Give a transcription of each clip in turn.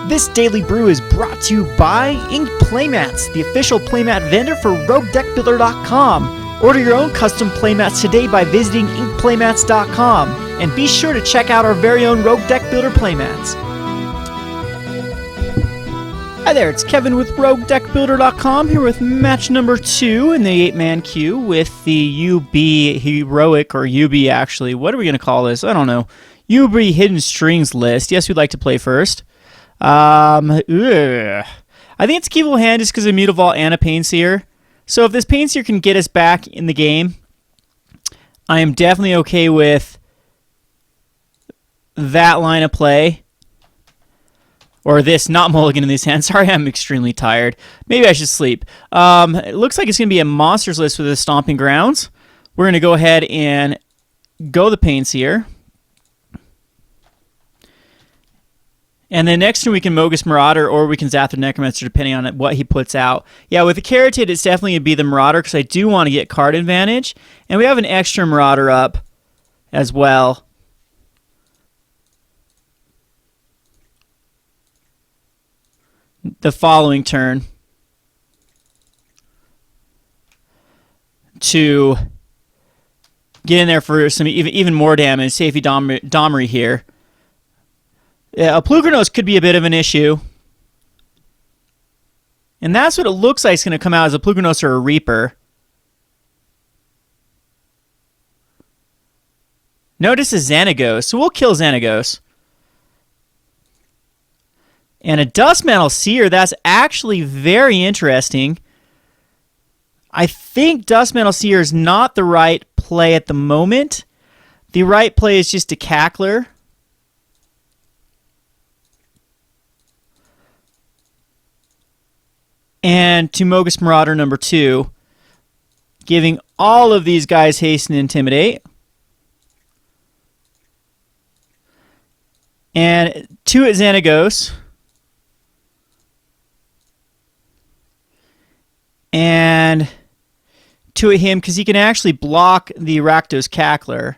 This Daily Brew is brought to you by Inked Playmats, the official playmat vendor for Roguedeckbuilder.com. Order your own custom playmats today by visiting inkedplaymats.com. And be sure to check out our very own Roguedeckbuilder playmats. Hi there, it's Kevin with Roguedeckbuilder.com here with match number 2 in the 8-man queue with the UB Heroic, or UB actually. What are we going to call this? I don't know. UB Hidden Strings list. Yes, we'd like to play first. I think it's a keepable hand just because of Mutavault and a Painseer. So if this Painseer can get us back in the game, I am definitely okay with that line of play. Or this, not mulligan in these hands. Sorry, I'm extremely tired. Maybe I should sleep. It looks like it's going to be a monsters list with the Stomping Grounds. We're going to go ahead and go the Painseer. And then next turn we can Mogis Marauder or we can Zathra Necromancer depending on what he puts out. Yeah, with the Carotid it's definitely going to be the Marauder because I do want to get card advantage. And we have an extra Marauder up as well. The following turn to get in there for some even more damage. Safety Domri here. Yeah, a Plukernos could be a bit of an issue. And that's what it looks like it's going to come out as a Plukernos or a Reaper. Notice a Xenagos, so we'll kill Xenagos. And a Dustmantle Seer, that's actually very interesting. I think Dustmantle Seer is not the right play at the moment. The right play is just a Cackler. And to Mogis Marauder number 2, giving all of these guys haste and intimidate. And 2 at Xenagos. And 2 at him because he can actually block the Rakdos Cackler.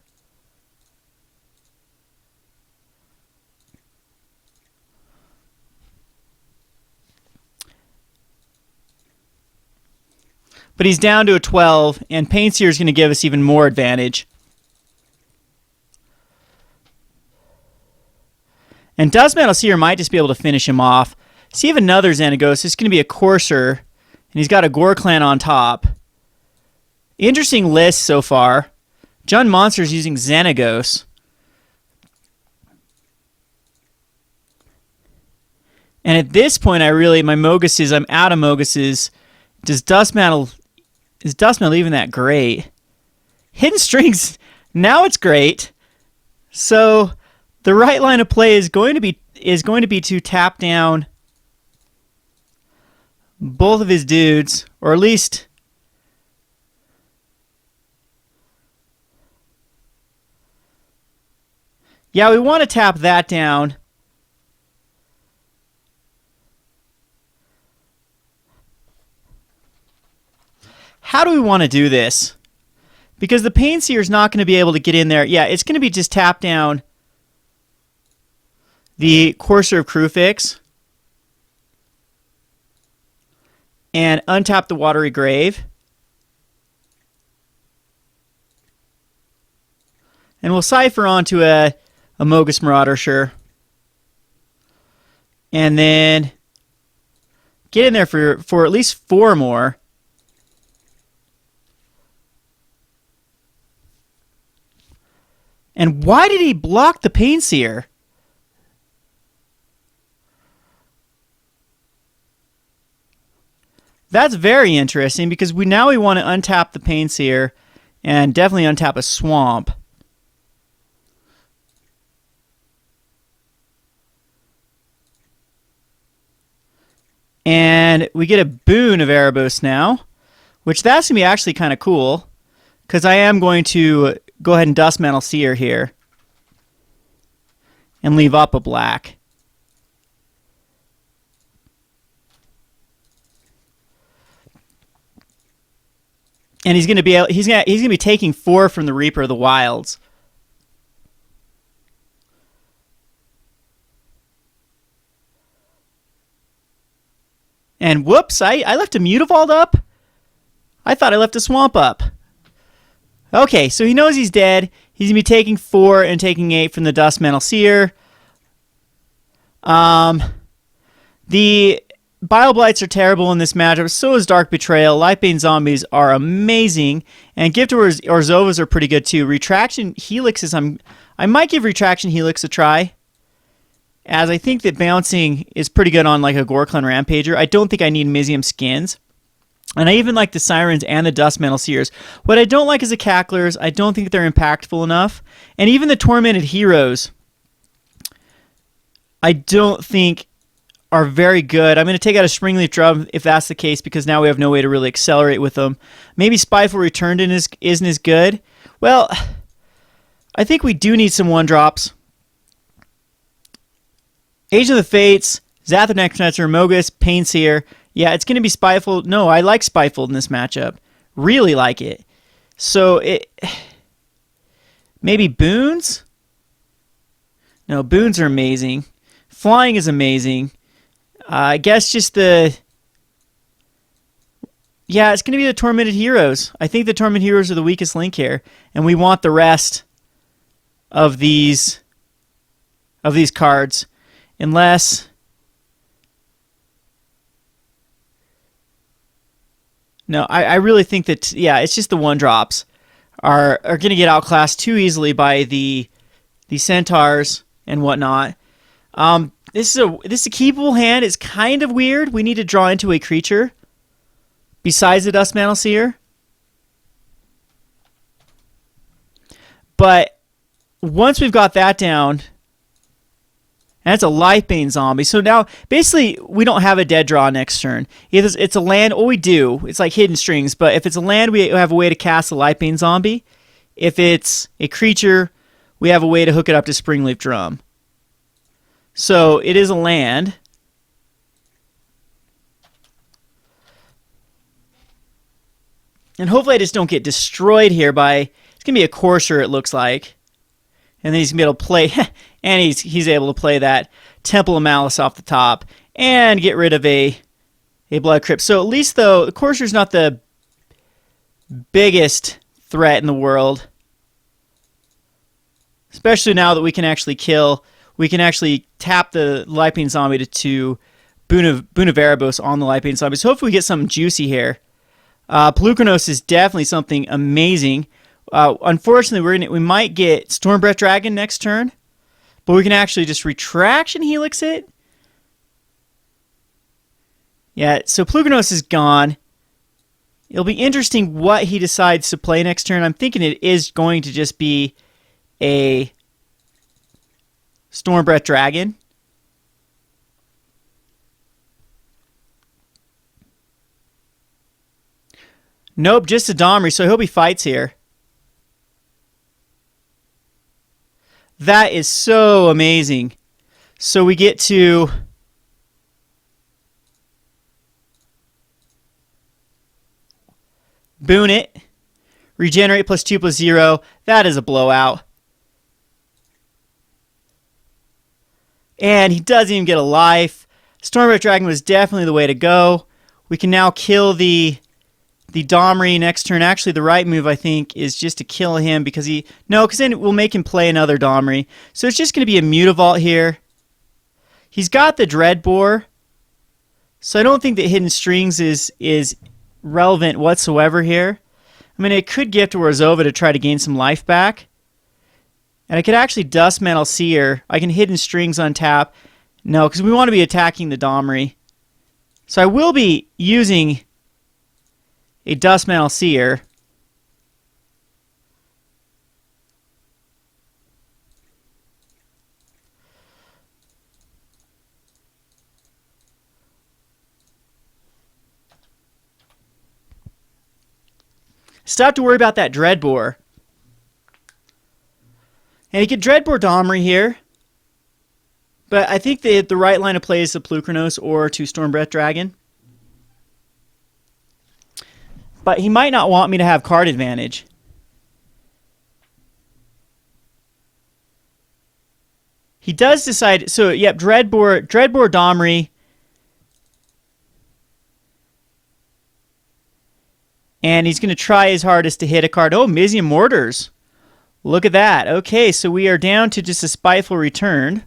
But he's down to a 12, and Painseer is going to give us even more advantage. And Dustmantle Seer might just be able to finish him off. See if another Xenagos. It's going to be a Courser, and he's got a Gore Clan on top. Interesting list so far. Jund Monster's using Xenagos. And at this point, my Moguses, I'm out of Moguses. Is Dustmantle even that great? Hidden Strings, now it's great. So the right line of play is going to be to tap down both of his dudes, or at least yeah, we want to tap that down. How do we want to do this? Because the Painseer is not going to be able to get in there. Yeah, it's going to be just tap down the Courser of Krufix and untap the Watery Grave. And we'll Cypher onto a Mogis Marauder, sure. And then get in there for at least 4 more. And why did he block the Painseer? That's very interesting because we want to untap the Painseer and definitely untap a Swamp. And we get a boon of Erebos now, which that's going to be actually kind of cool because I am going to go ahead and Dustmantle Seer here and leave up a black. And he's going to be taking 4 from the Reaper of the Wilds. And whoops, I left a Mutavault up? I thought I left a Swamp up. Okay, so he knows he's dead. He's going to be taking 4 and taking 8 from the Dust Mantle Seer. The Bile Blights are terrible in this matchup. So is Dark Betrayal. Lifebane Zombies are amazing. And Gift or Zovas are pretty good too. Retraction Helixes, I might give Retraction Helix a try, as I think that bouncing is pretty good on like a Gorklan Rampager. I don't think I need Mizium Skins. And I even like the Sirens and the Dust Mantle Seers. What I don't like is the Cacklers. I don't think they're impactful enough. And even the Tormented Heroes, I don't think are very good. I'm going to take out a Springleaf Drum if that's the case, because now we have no way to really accelerate with them. Maybe Spiteful Returned isn't as good. Well, I think we do need some 1-drops. Age of the Fates, Zathar Necromancer, Mogus, Painseer. Yeah, it's going to be Spiteful. No, I like Spiteful in this matchup. Really like it. So, maybe Boons? No, Boons are amazing. Flying is amazing. I guess just the... Yeah, it's going to be the Tormented Heroes. I think the Tormented Heroes are the weakest link here. And we want the rest of these cards. Unless... No, I really think that, yeah, it's just the 1-drops are going to get outclassed too easily by the Centaurs and whatnot. This is a keepable hand. It's kind of weird. We need to draw into a creature besides the Dust Mantle Seer. But once we've got that down, and that's a Lifebane Zombie. So now, basically, we don't have a dead draw next turn. Either it's a land, or we do. It's like Hidden Strings. But if it's a land, we have a way to cast a Lifebane Zombie. If it's a creature, we have a way to hook it up to Springleaf Drum. So it is a land. And hopefully I just don't get destroyed here by... It's going to be a Courser, it looks like. And then he's going to be able to play... and he's able to play that Temple of Malice off the top. And get rid of a Blood Crypt. So at least, though, the Courser's not the biggest threat in the world. Especially now that we can actually kill... We can actually tap the Lifebane Zombie to Boon of Erebos on the Lifebane Zombie. So hopefully we get something juicy here. Pelucranos is definitely something amazing. Unfortunately, we might get Stormbreath Dragon next turn, but we can actually just Retraction Helix it. Yeah, so Pelucranos is gone. It'll be interesting what he decides to play next turn. I'm thinking it is going to just be a Stormbreath Dragon. Nope, just a Domri, so I hope he fights here. That is so amazing. So we get to... Boon it. Regenerate +2/+0. That is a blowout. And he doesn't even get a life. Stormbreath Dragon was definitely the way to go. We can now kill the Domri next turn. Actually, the right move, I think, is just to kill him because because then we'll make him play another Domri. So it's just going to be a Mutavault here. He's got the Dreadbore. So I don't think that Hidden Strings is relevant whatsoever here. I mean, it could Gift or Zova to try to gain some life back. And I could actually Dust Mantle Seer. I can Hidden Strings on tap. No, because we want to be attacking the Domri. So I will be using a Dust Mantle Seer. Still have to worry about that Dreadbore. And he could Dreadbore Domri here. But I think the right line of play is to Pelucranos or to Stormbreath Dragon. But he might not want me to have card advantage. He does decide... So, yep, Dreadbore Domri. And he's going to try his hardest to hit a card. Oh, Mizium Mortars. Look at that. Okay, so we are down to just a Spiteful Return.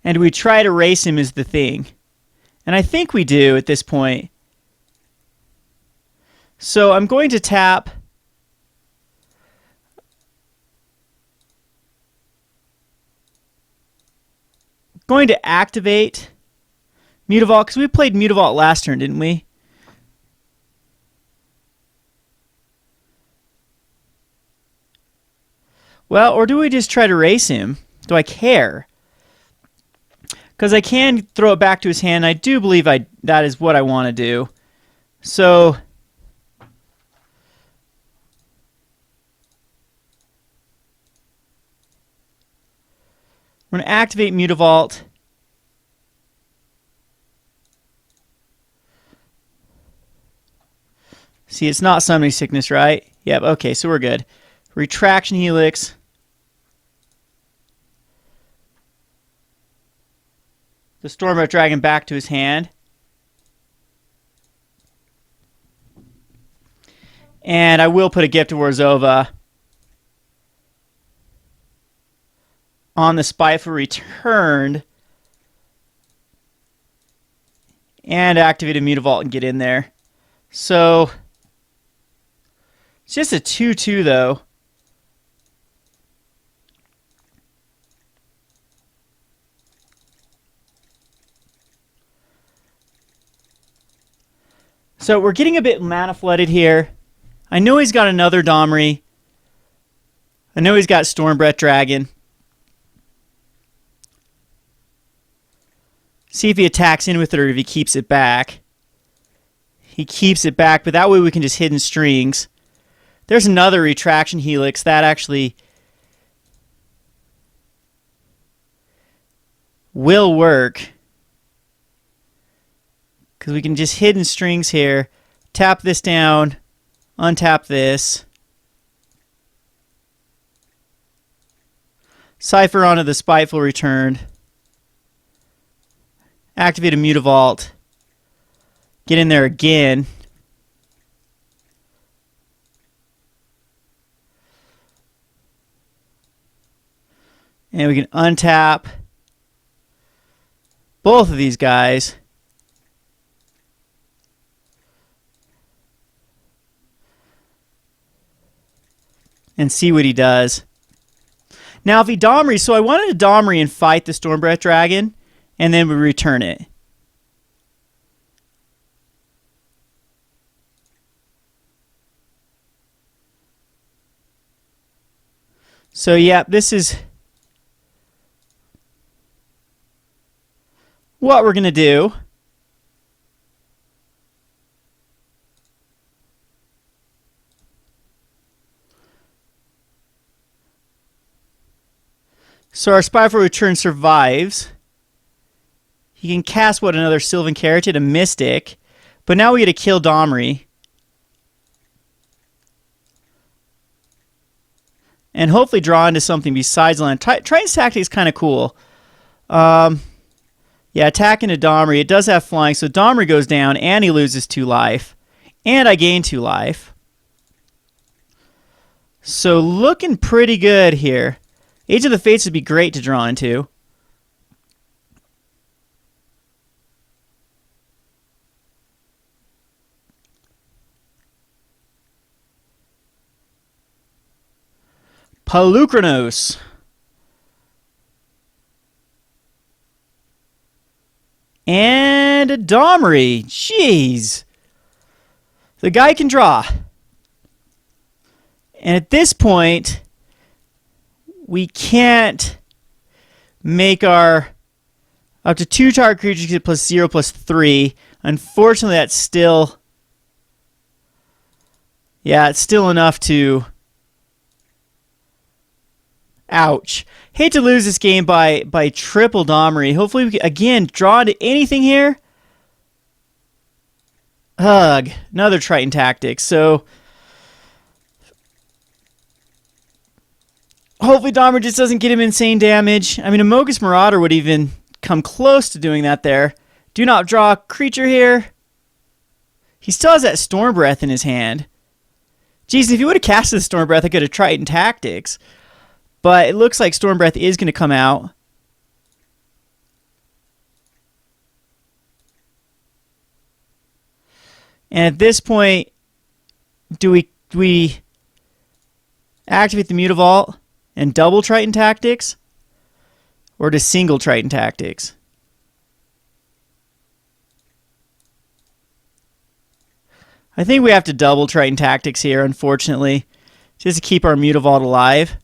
And we try to race him is the thing. And I think we do at this point. So I'm going to tap. Going to activate Mutavault, because we played Mutavault last turn, didn't we? Well, or do we just try to race him? Do I care? Because I can throw it back to his hand. I do believe that is what I want to do. So we're going to activate Mutavault. See, it's not Summoning Sickness, right? Yep, okay, so we're good. Retraction Helix. The Stormbreath Dragon back to his hand. And I will put a Gift of Warzova on the Spiteful Returned. And activate a Mutavault and get in there. So it's just a 2/2 though. So we're getting a bit mana flooded here. I know he's got another Domri. I know he's got Stormbreath Dragon. See if he attacks in with it or if he keeps it back. He keeps it back, but that way we can just Hidden Strings. There's another Retraction Helix. That actually will work. Because we can just Hidden Strings here. Tap this down. Untap this. Cypher onto the Spiteful Returned. Activate a Mutavault. Get in there again. And we can untap both of these guys. And see what he does. Now if he Domri, so I wanted to Domri and fight the Stormbreath Dragon, and then we return it. So yeah, this is what we're going to do. So our Spiteful Return survives. He can cast, what, another Sylvan Carotid, a Mystic. But now we get to kill Domri. And hopefully draw into something besides land. Triton's Tactic is kind of cool. Yeah, attacking a Domri. It does have flying, so Domri goes down, and he loses 2 life. And I gain 2 life. So looking pretty good here. Age of the Fates would be great to draw into. Pelucranos. And a Domri. Jeez. The guy can draw. And at this point, we can't make our up to 2 target creatures get +0/+3. Unfortunately, that's still, yeah, it's still enough to, ouch. Hate to lose this game by triple Domri. Hopefully we can, again, draw into anything here. Ugh, another Triton tactic. So hopefully Dahmer just doesn't get him insane damage. I mean, a Mogus Marauder would even come close to doing that there. Do not draw a creature here. He still has that Storm Breath in his hand. Jeez, if he would have casted the Storm Breath, I could have Triton tactics. But it looks like Storm Breath is going to come out. And at this point, do we activate the Mutavault and double Triton tactics? Or just single Triton tactics? I think we have to double Triton tactics here, unfortunately, just to keep our Mutavault alive.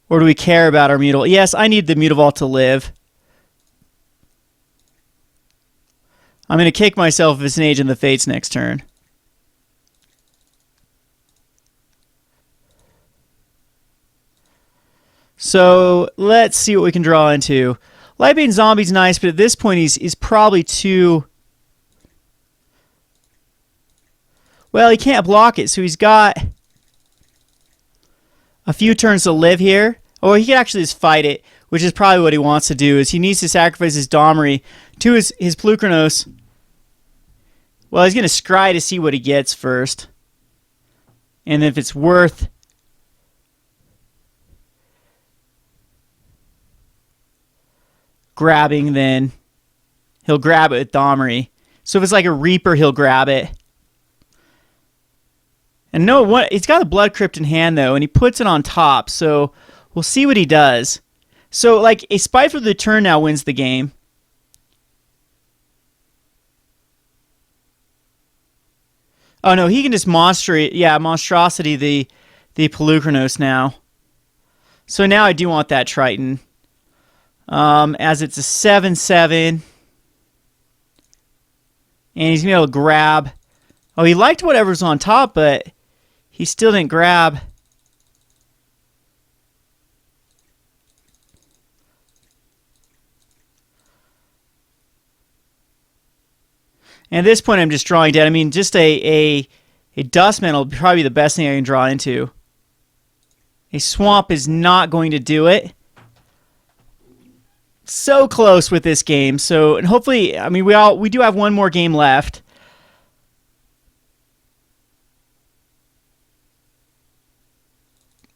Or do we care about our Mutavault? Yes, I need the Mutavault to live. I'm going to kick myself if it's an Age in the Fates next turn. So let's see what we can draw into. Lightbane Zombie's nice, but at this point he's probably too... Well, he can't block it, so he's got a few turns to live here. Or he can actually just fight it, which is probably what he wants to do, is he needs to sacrifice his Domri to his Plukernos. Well, he's going to scry to see what he gets first. And if it's worth... grabbing, then he'll grab it with Domri. So if it's like a Reaper, he'll grab it. And no, what he's got a Blood Crypt in hand though, and he puts it on top. So we'll see what he does. So like a Spiteful the turn now wins the game. Oh no, he can just monstrosity the Pelucranos now. So now I do want that Triton. As it's a 7/7. And he's going to be able to grab. Oh, he liked whatever's on top, but he still didn't grab. And at this point, I'm just drawing dead. I mean, just a Dust Mantle would probably be the best thing I can draw into. A Swamp is not going to do it. So close with this game. So, and hopefully, I mean, we do have one more game left.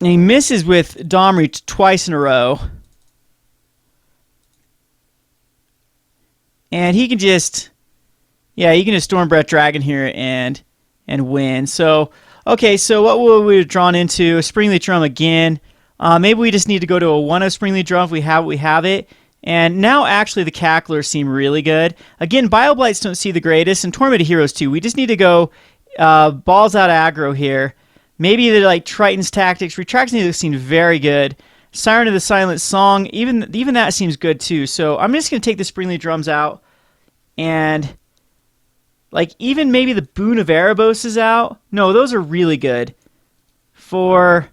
And he misses with Domri twice in a row. And he can just, yeah, he can just Storm Breath Dragon here and win. So, okay, so what will we have drawn into? A Springleaf Drum again. Maybe we just need to go to a 1 of Springleaf Drum if we have it. And now actually the Cacklers seem really good. Again, Bioblights don't see the greatest, and Tormented Heroes too. We just need to go balls out aggro here. Maybe the like Triton's Tactics. Retraction seem very good. Siren of the Silent Song, even that seems good too. So I'm just going to take the Springleaf Drums out. And like even maybe the Boon of Erebos is out. No, those are really good. Because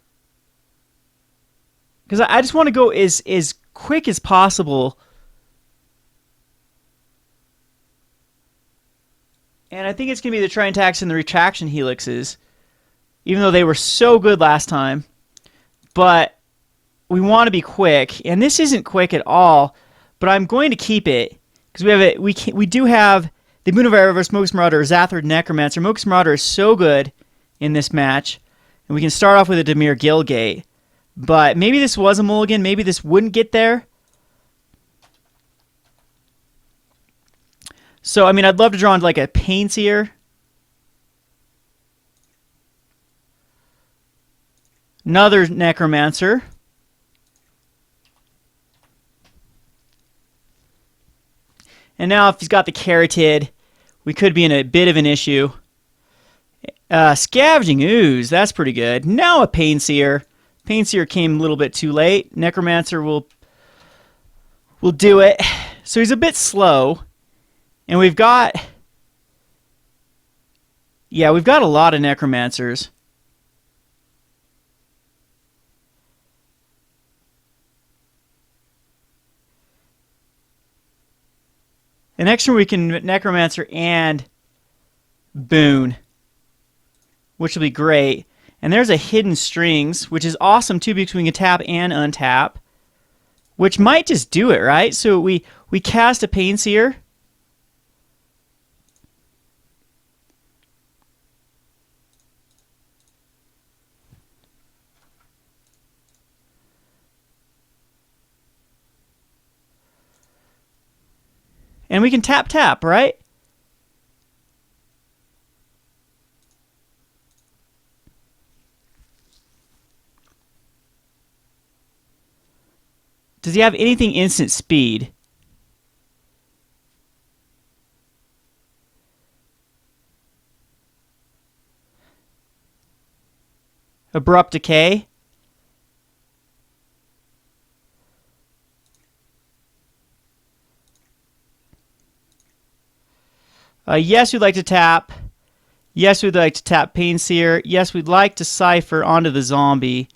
I just want to go as quick as possible. And I think it's going to be the Triton Tactics and the Retraction Helixes. Even though they were so good last time. But we want to be quick. And this isn't quick at all. But I'm going to keep it. Because we do have the Boon of Erebos, Mogus Marauder, Zathard Necromancer. Mogus Marauder is so good in this match. And we can start off with a Dimir Guildgate. But maybe this was a mulligan. Maybe this wouldn't get there. So, I mean, I'd love to draw into like a Painseer. Another Necromancer. And now if he's got the Carotid, we could be in a bit of an issue. Scavenging Ooze, that's pretty good. Now a Painseer. Painseer came a little bit too late. Necromancer will do it. So he's a bit slow. And we've got... yeah, we've got a lot of Necromancers. And next turn we can Necromancer and Boon, which will be great. And there's a Hidden Strings, which is awesome too because we can tap and untap, which might just do it, right? So we cast a Painseer. And we can tap, right? Does he have anything instant speed? Abrupt Decay? Yes, we'd like to tap. Yes, we'd like to tap Painseer. Yes, we'd like to Cipher onto the zombie.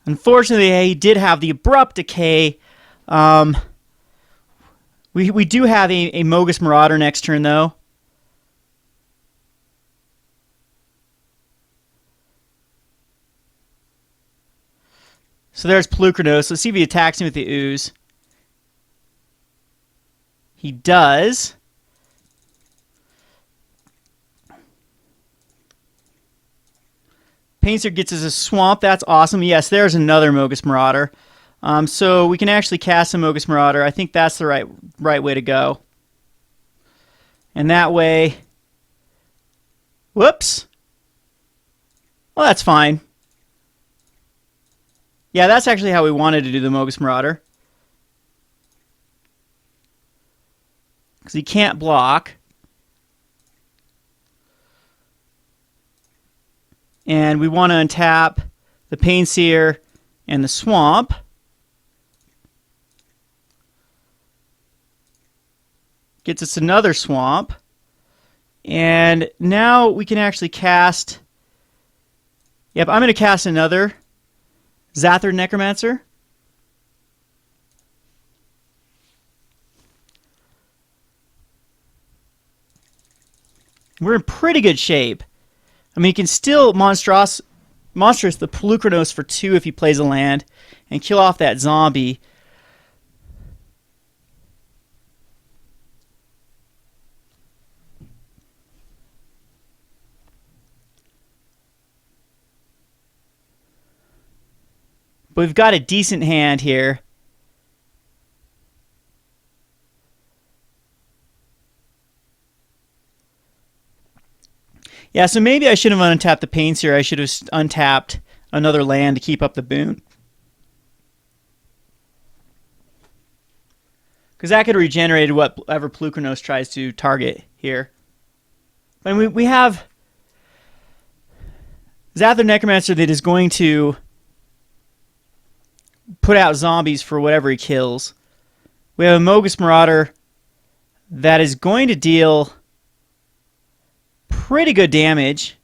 Unfortunately, he did have the Abrupt Decay. We do have a Mogus Marauder next turn, though. So there's Pelucranos. Let's see if he attacks me with the Ooze. He does. Painter gets us a Swamp. That's awesome. Yes, there's another Mogus Marauder. So we can actually cast a Mogus Marauder. I think that's the right way to go. And that way... Whoops. Well, that's fine. Yeah, that's actually how we wanted to do the Mogus Marauder. Because he can't block. And we want to untap the Painseer and the Swamp. Gets us another Swamp. And now we can actually cast... Yep, I'm going to cast another Zathard Necromancer. We're in pretty good shape. I mean, he can still monstrous the Pelucranos for 2 if he plays a land and kill off that zombie. But we've got a decent hand here. Yeah, so maybe I should have untapped the Painseer. I should have untapped another land to keep up the boon. Because that could have regenerated whatever Pelucranos tries to target here. But we have Zathard Necromancer that is going to put out zombies for whatever he kills. We have a Mogus Marauder that is going to deal pretty good damage.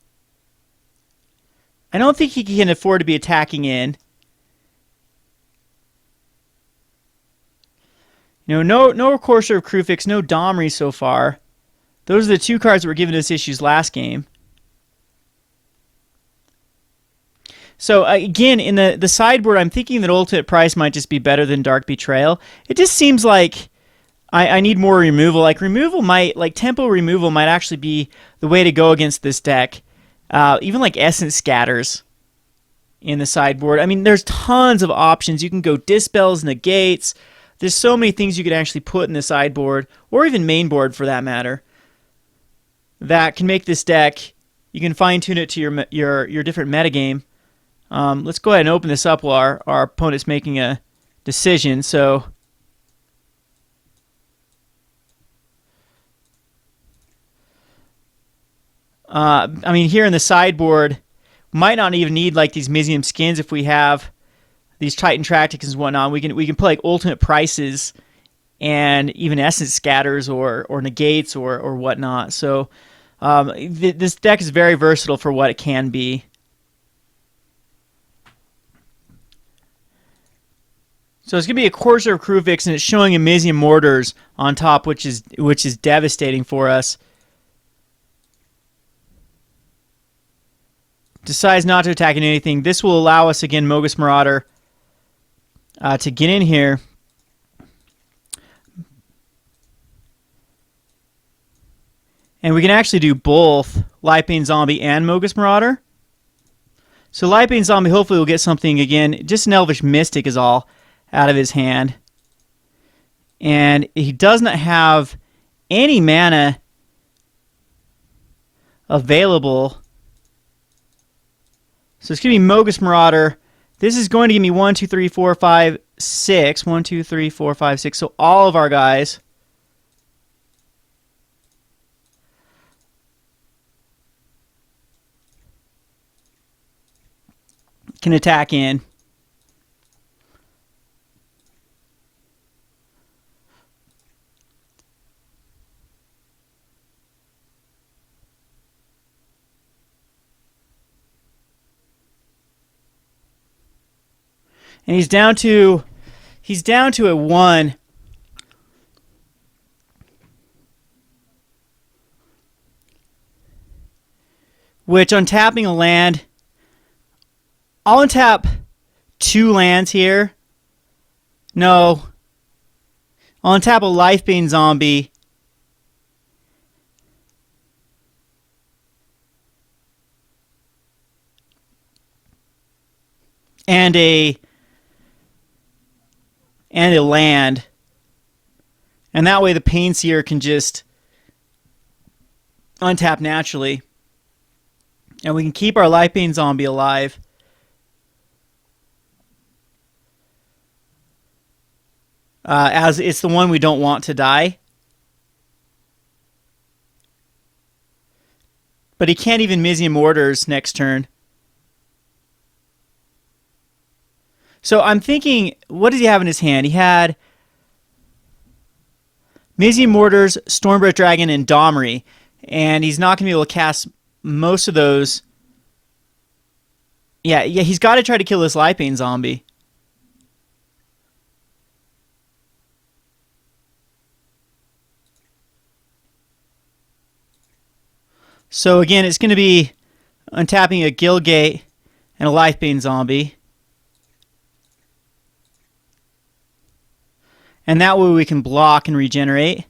I don't think he can afford to be attacking in. You know, no Courser of Krufix, no Domri so far. Those are the 2 cards that were giving us issues last game. So again, in the sideboard, I'm thinking that Ultimate Price might just be better than Dark Betrayal. It just seems like I need more removal. Like tempo removal might actually be the way to go against this deck. Even like Essence Scatters in the sideboard. I mean, there's tons of options. You can go Dispels, Negates. There's so many things you could actually put in the sideboard, or even main board for that matter, that can make this deck. You can fine tune it to your different metagame. Let's go ahead and open this up while our opponent's making a decision. So, I mean, here in the sideboard, might not even need like these Mizium skins if we have these Titan Tractics and whatnot. We can play like Ultimate Prices and even Essence Scatters or Negates or whatnot. So, this deck is very versatile for what it can be. So it's going to be a Corsair Crew Vix, and it's showing Amizium Mortars on top, which is devastating for us. Decides not to attack anything. This will allow us, again, Mogis Marauder, to get in here. And we can actually do both Lightbane Zombie and Mogis Marauder. So Lightbane Zombie hopefully will get something again. Just an Elvish Mystic is all out of his hand. And he does not have any mana available. So it's going to be Mogis Marauder. This is going to give me 1, 2, 3, 4, 5, 6. 1, 2, 3, 4, 5, 6. So all of our guys can attack in. And he's down to a 1. Which, on tapping a land, I'll untap 2 lands here. No. I'll untap a Lifebane Zombie. And a land. And that way the Painseer can just untap naturally. And we can keep our Lifebane Zombie alive. As it's the one we don't want to die. But he can't even Amizium Mortars next turn. So I'm thinking, what does he have in his hand? He had Amizium Mortars, Stormbreath Dragon, and Domri. And he's not going to be able to cast most of those. Yeah, he's got to try to kill this Lifebane Zombie. So again, it's going to be untapping a Guildgate and a Lifebane Zombie. And that way we can block and regenerate.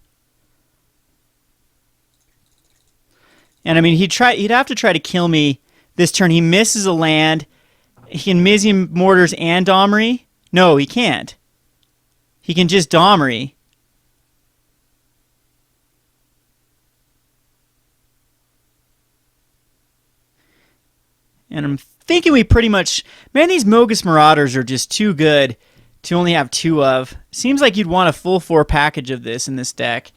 And I mean, he'd have to try to kill me this turn. He misses a land. He can Amizium Mortars and Domri. No, he can't. He can just Domri. And I'm thinking we pretty much... Man, these Mogis Marauders are just too good to only have 2 of. Seems like you'd want a full 4 package of this in this deck.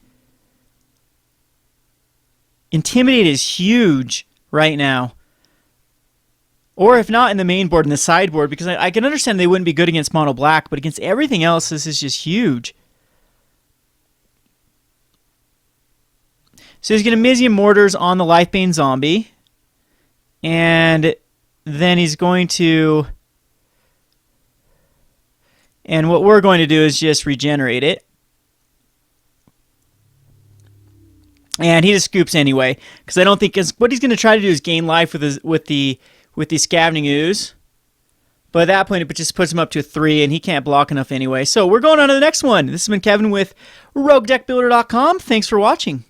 Intimidate is huge right now. Or if not in the main board, in the sideboard, because I can understand they wouldn't be good against mono black, but against everything else, this is just huge. So he's going to Amizium Mortars on the Lifebane Zombie. And then he's going to... And what we're going to do is just regenerate it. And he just scoops anyway, because I don't think what he's going to try to do is gain life with the Scavenging Ooze. But at that point, it just puts him up to a 3, and he can't block enough anyway. So we're going on to the next one. This has been Kevin with Roguedeckbuilder.com. Thanks for watching.